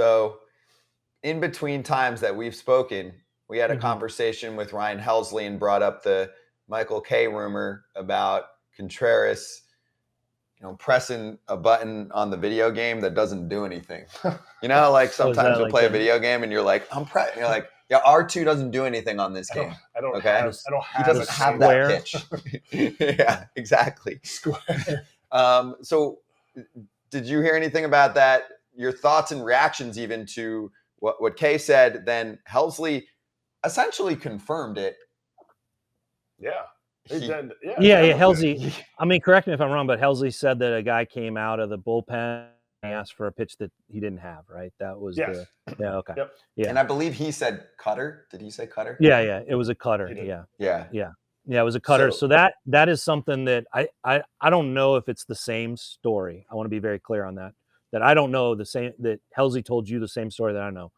So in between times that we've spoken, we had a Mhm. conversation with Ryan Helsley and brought up the Michael K rumor about Contreras, pressing a button on the video game that doesn't do anything. Like sometimes you'll like play a the- video game and you're like, you're like, yeah, R2 doesn't do anything on this game. I don't Okay? have. I don't He have. doesn't a have square. that pitch. Yeah, exactly. Square. So did you hear anything about that? Your thoughts and reactions even to what Kay said, then Helsley essentially confirmed it. Yeah. Yeah, Helsley. I mean, correct me if I'm wrong, but Helsley said that a guy came out of the bullpen and asked for a pitch that he didn't have, right? That was Yes. okay. Yep. Yeah. And I believe he said cutter. Did he say cutter? Yeah, it was a cutter. He did. Yeah, it was a cutter. So- So that is something that I don't know if it's the same story. I want to be very clear on that. That I don't know that Helsley told you the same story that I know.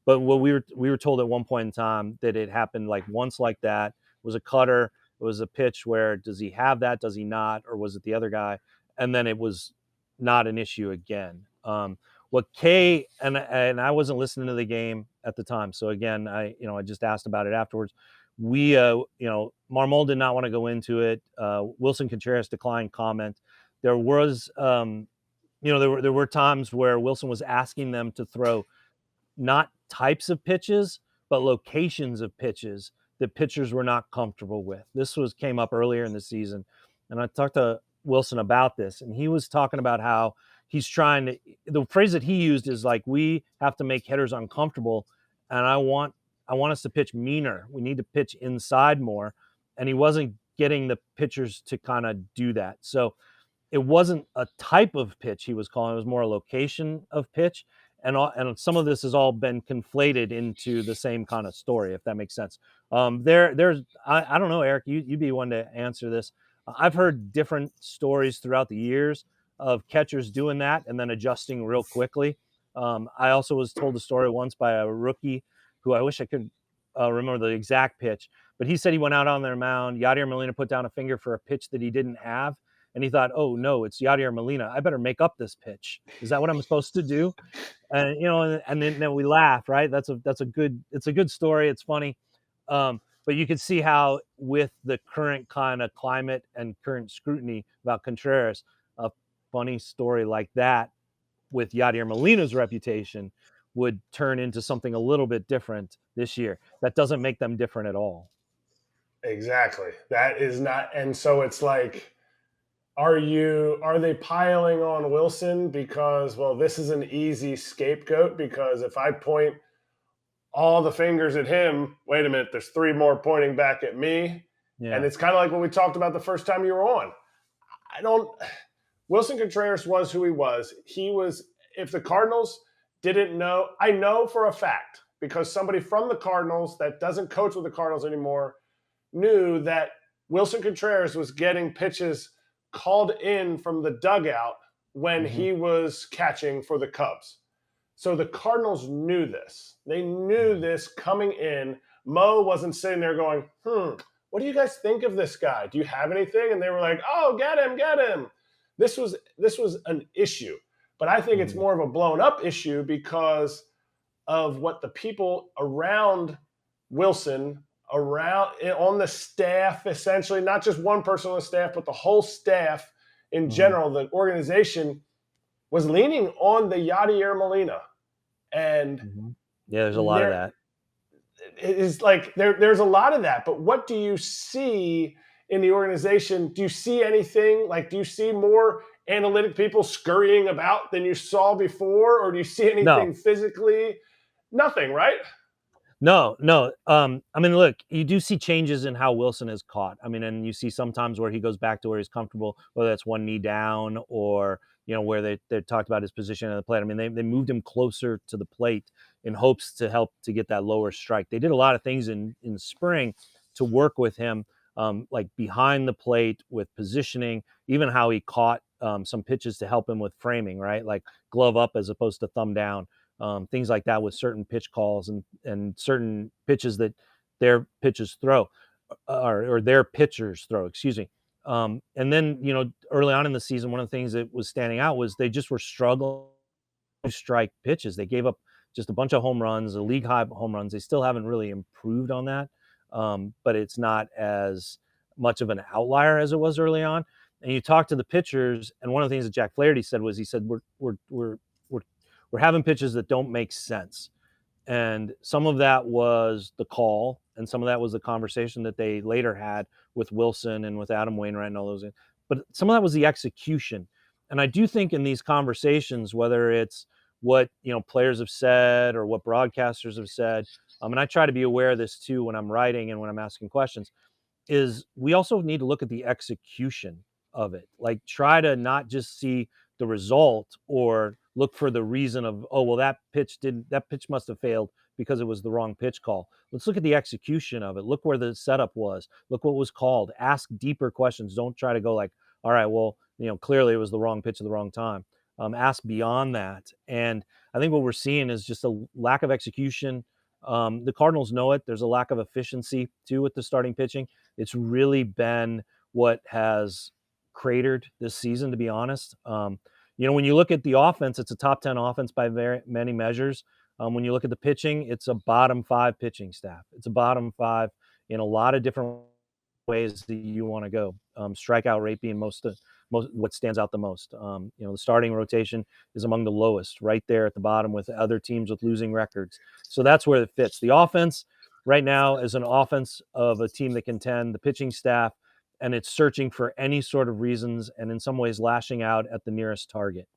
But what we were told at one point in time that it happened like once like that. It was a cutter. It was a pitch where does he have that? Does he not? Or was it the other guy? And then it was not an issue again. What Kay and I wasn't listening to the game at the time. So again, I just asked about it afterwards. We Marmol did not want to go into it. Wilson Contreras declined comment. There was there were times where Wilson was asking them to throw not types of pitches, but locations of pitches that pitchers were not comfortable with. This came up earlier in the season, and I talked to Wilson about this, and he was talking about how he's trying to. The phrase that he used is like, we have to make hitters uncomfortable, and I want us to pitch meaner. We need to pitch inside more, and he wasn't getting the pitchers to kind of do that. So it wasn't a type of pitch he was calling; it was more a location of pitch. And some of this has all been conflated into the same kind of story, if that makes sense. There's I don't know, Eric, you'd be one to answer this. I've heard different stories throughout the years of catchers doing that and then adjusting real quickly. I also was told a story once by a rookie who I wish I could remember the exact pitch, but he said he went out on their mound. Yadier Molina put down a finger for a pitch that he didn't have. And he thought, oh no, it's Yadier Molina. I better make up this pitch. Is that what I'm supposed to do? And and then we laugh, right? It's a good story. It's funny, but you can see how with the current kind of climate and current scrutiny about Contreras, a funny story like that with Yadier Molina's reputation would turn into something a little bit different this year. That doesn't make them different at all. Exactly. That is not, and so it's like, are they piling on Wilson because, well, this is an easy scapegoat? Because if I point all the fingers at him, wait a minute, there's three more pointing back at me. Yeah. And it's kind of like what we talked about the first time you were on. Wilson Contreras was who he was. If the Cardinals didn't know, I know for a fact, because somebody from the Cardinals that doesn't coach with the Cardinals anymore knew that Wilson Contreras was getting pitches called in from the dugout when he was catching for the Cubs. So the Cardinals knew this. They knew this coming in. Mo wasn't sitting there going, what do you guys think of this guy? Do you have anything? And they were like, oh, get him. This was an issue. But I think it's more of a blown up issue because of what the people around Wilson, on the staff, essentially, not just one person on the staff, but the whole staff in general, the organization was leaning on the Yadier Molina. And there's a lot of that. It is like there's a lot of that. But what do you see in the organization? Do you see anything? Like, do you see more analytic people scurrying about than you saw before? Or do you see anything physically? Nothing, right? No. I mean, look, you do see changes in how Wilson is caught. I mean, and you see sometimes where he goes back to where he's comfortable, whether that's one knee down or, where they talked about his position at the plate. I mean, they moved him closer to the plate in hopes to help to get that lower strike. They did a lot of things in spring to work with him, like behind the plate with positioning, even how he caught some pitches to help him with framing, right? Like glove up as opposed to thumb down. Things like that with certain pitch calls and certain pitches that their pitches throw or their pitchers throw, excuse me. And then, early on in the season, one of the things that was standing out was they just were struggling strike pitches. They gave up just a bunch of home runs, a league high home runs. They still haven't really improved on that, but it's not as much of an outlier as it was early on. And you talk to the pitchers, and one of the things that Jack Flaherty said was, he said, we're having pitches that don't make sense. And some of that was the call, and some of that was the conversation that they later had with Wilson and with Adam Wainwright and all those. But some of that was the execution. And I do think in these conversations, whether it's what players have said or what broadcasters have said, and I try to be aware of this too when I'm writing and when I'm asking questions, is we also need to look at the execution of it. Like, try to not just see the result or look for the reason of, oh, well, that pitch must have failed because it was the wrong pitch call. Let's look at the execution of it. Look where the setup was. Look what was called. Ask deeper questions. Don't try to go like, all right, well, clearly it was the wrong pitch at the wrong time. Ask beyond that. And I think what we're seeing is just a lack of execution. The Cardinals know it. There's a lack of efficiency too with the starting pitching. It's really been what has cratered this season, to be honest. When you look at the offense, it's a top 10 offense by very many measures. When you look at the pitching, it's a bottom 5 pitching staff. It's a bottom 5 in a lot of different ways that you want to go. Strikeout rate being most what stands out the most. The starting rotation is among the lowest, right there at the bottom with other teams with losing records. So that's where it fits. The offense right now is an offense of a team that can tend the pitching staff, and it's searching for any sort of reasons and in some ways lashing out at the nearest target.